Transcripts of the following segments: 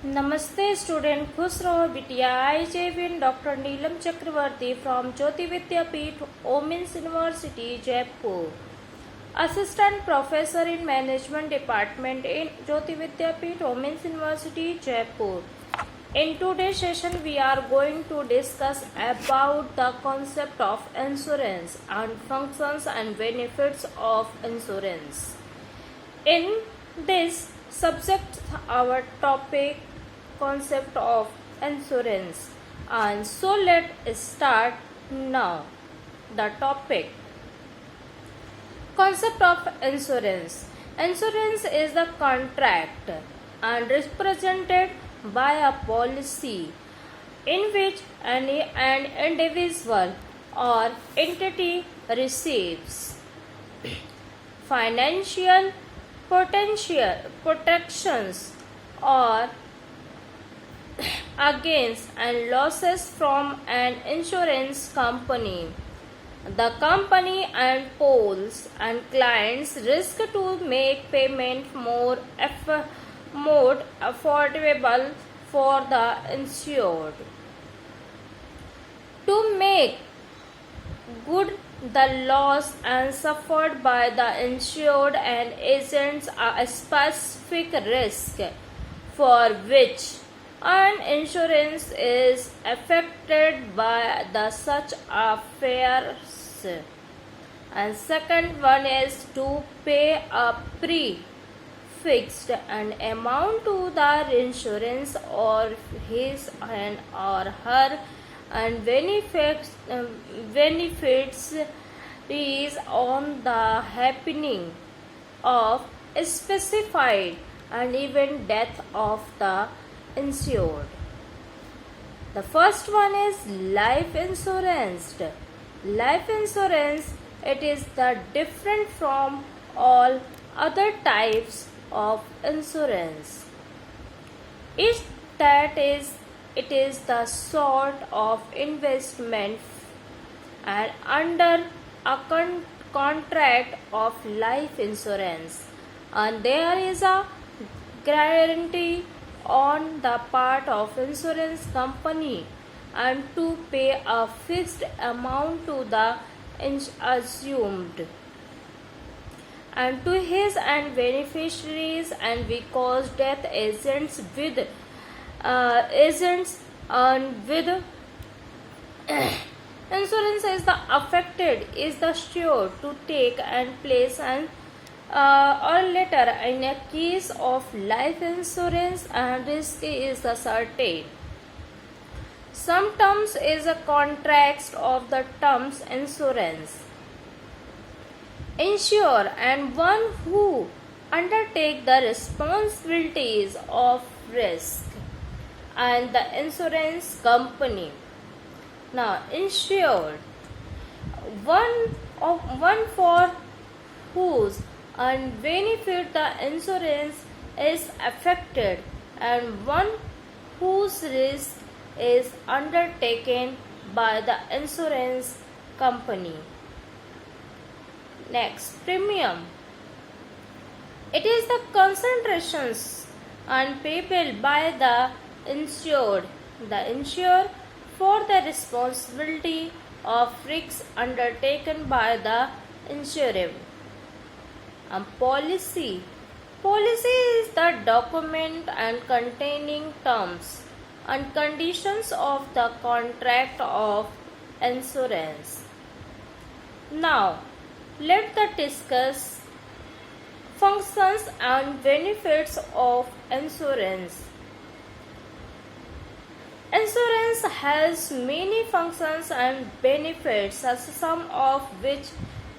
नमस्ते स्टूडेंट, खुश रहो बिटिया। आई जेविन doctor Neelam Chakravarti from Jyoti Vidyapeeth women's university Jaipur, assistant professor in management department in Jyoti Vidyapeeth women's university Jaipur. In today's session we are going to discuss about the concept of insurance and functions and benefits of insurance. In this subject our topic concept of insurance, and so let's start now. The topic concept of insurance. Insurance is the contract and represented by a policy in which an individual or entity receives financial protections or against and losses from an insurance company. The company and pools and clients risk to make payment more affordable for the insured. To make good the loss and suffered by the insured and agents a specific risk for which an insurance is affected by the such affairs. And second one is to pay a prefixed an amount to the insurance or his and or her and benefits is on the happening of specified and even death of the insured. The first one is life insurance. Life insurance, it is the different from all other types of insurance. It is the sort of investment and under a contract of life insurance, and there is a guarantee on the part of insurance company and to pay a fixed amount to the assumed and to his and beneficiaries, and because death agents with insurance is the affected is the sure to take and place and or later in a case of life insurance and risk is the certain. Some terms is a contract of the terms insurance. Insure and one who undertake the responsibilities of risk and the insurance company. Now insured, one for whose and benefit the insurance is affected and one whose risk is undertaken by the insurance company. Next, premium. It is the concentrations and payable by the insured for the responsibility of risks undertaken by the insured. Policy is the document and containing terms and conditions of the contract of insurance. Now let's discuss functions and benefits of insurance. Insurance has many functions and benefits, some of which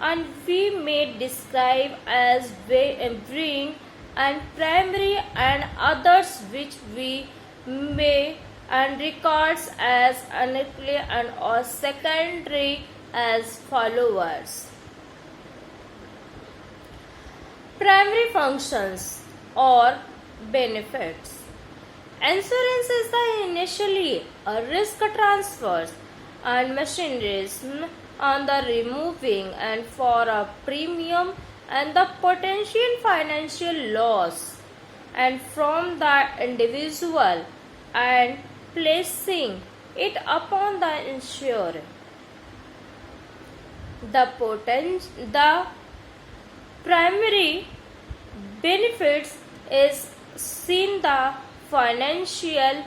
and we may describe as being and primary, and others which we may and records as unequally and or secondary as followers. Primary functions or benefits. Insurance is the initially a risk transfers and machineries on the removing and for a premium and the potential financial loss and from the individual and placing it upon the insurer. The primary benefits is seen the financial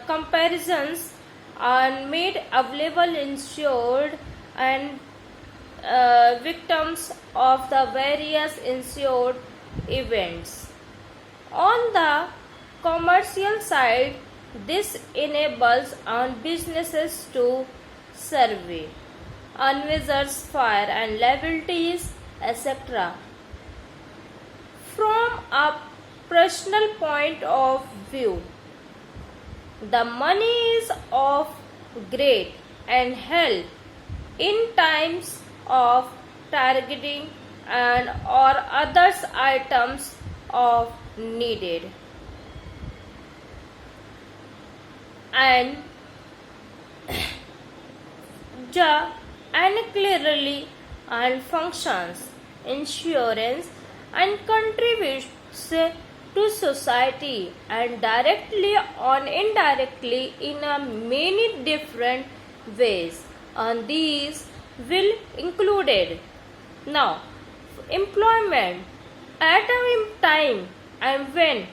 comparisons are made available insured and victims of the various insured events. On the commercial side, this enables businesses to survey, envisage fire and liabilities, etc. From a personal point of view, the money is of great and help in times of targeting and or others items of needed, and clearly and functions insurance and contributes to society and directly or indirectly in a many different ways, and these will included now employment at a time and when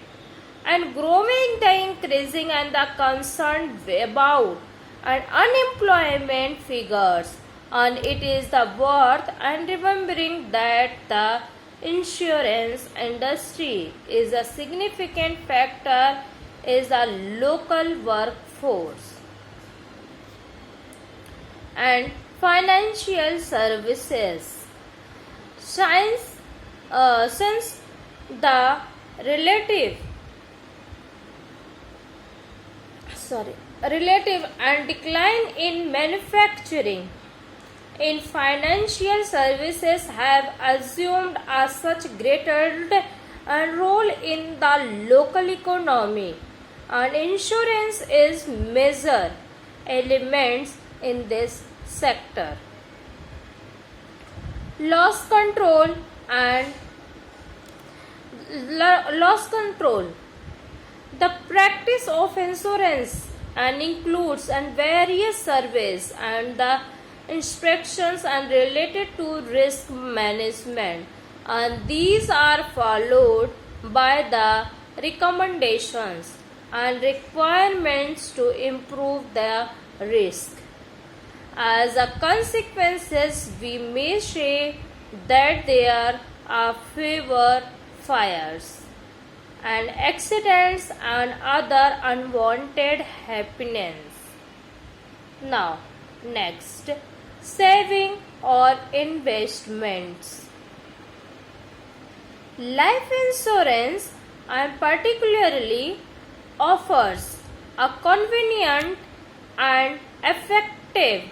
and growing the increasing and the concern about and unemployment figures, and it is the worth and remembering that the insurance industry is a significant factor is the local workforce and financial services. Since the relative and decline in manufacturing in financial services have assumed a such greater role in the local economy, and insurance is major elements in this sector. Loss control and loss control. The practice of insurance and includes and various surveys and the inspections and related to risk management, and these are followed by the recommendations and requirements to improve the risk. As a consequence, we may say that there are fewer fires and accidents and other unwanted happenings. Now, next, saving or investments. Life insurance and particularly offers a convenient and effective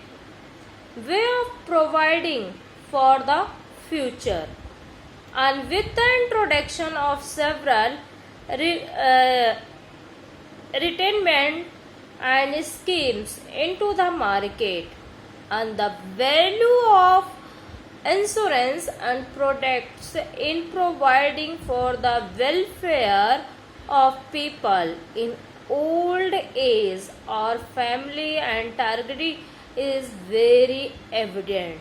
way of providing for the future, and with the introduction of several retirement and schemes into the market, and the value of insurance and products in providing for the welfare of people in old age or family and targeting is very evident.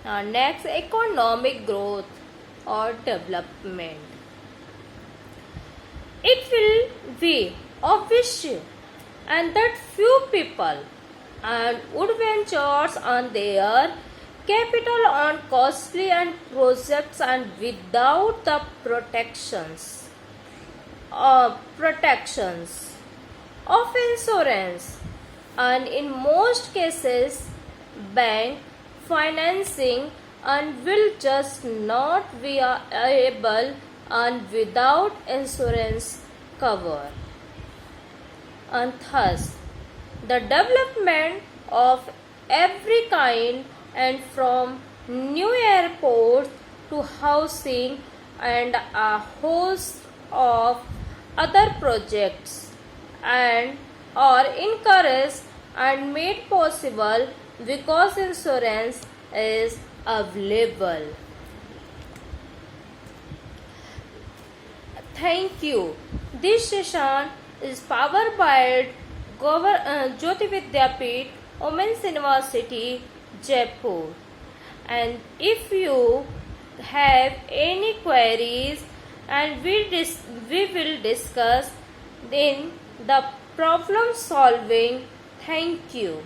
Next, economic growth or development. It will be obvious and that few people and would ventures on their capital on costly and projects and without the protections of insurance, and in most cases bank financing and will just not be able and without insurance cover, and thus the development of every kind and from new airports to housing and a host of other projects and are encouraged and made possible because insurance is available. Thank you. This session is powered by Jyoti Vidyapeeth, Women's University, Jaipur. And if you have any queries, and we will discuss in the problem solving. Thank you.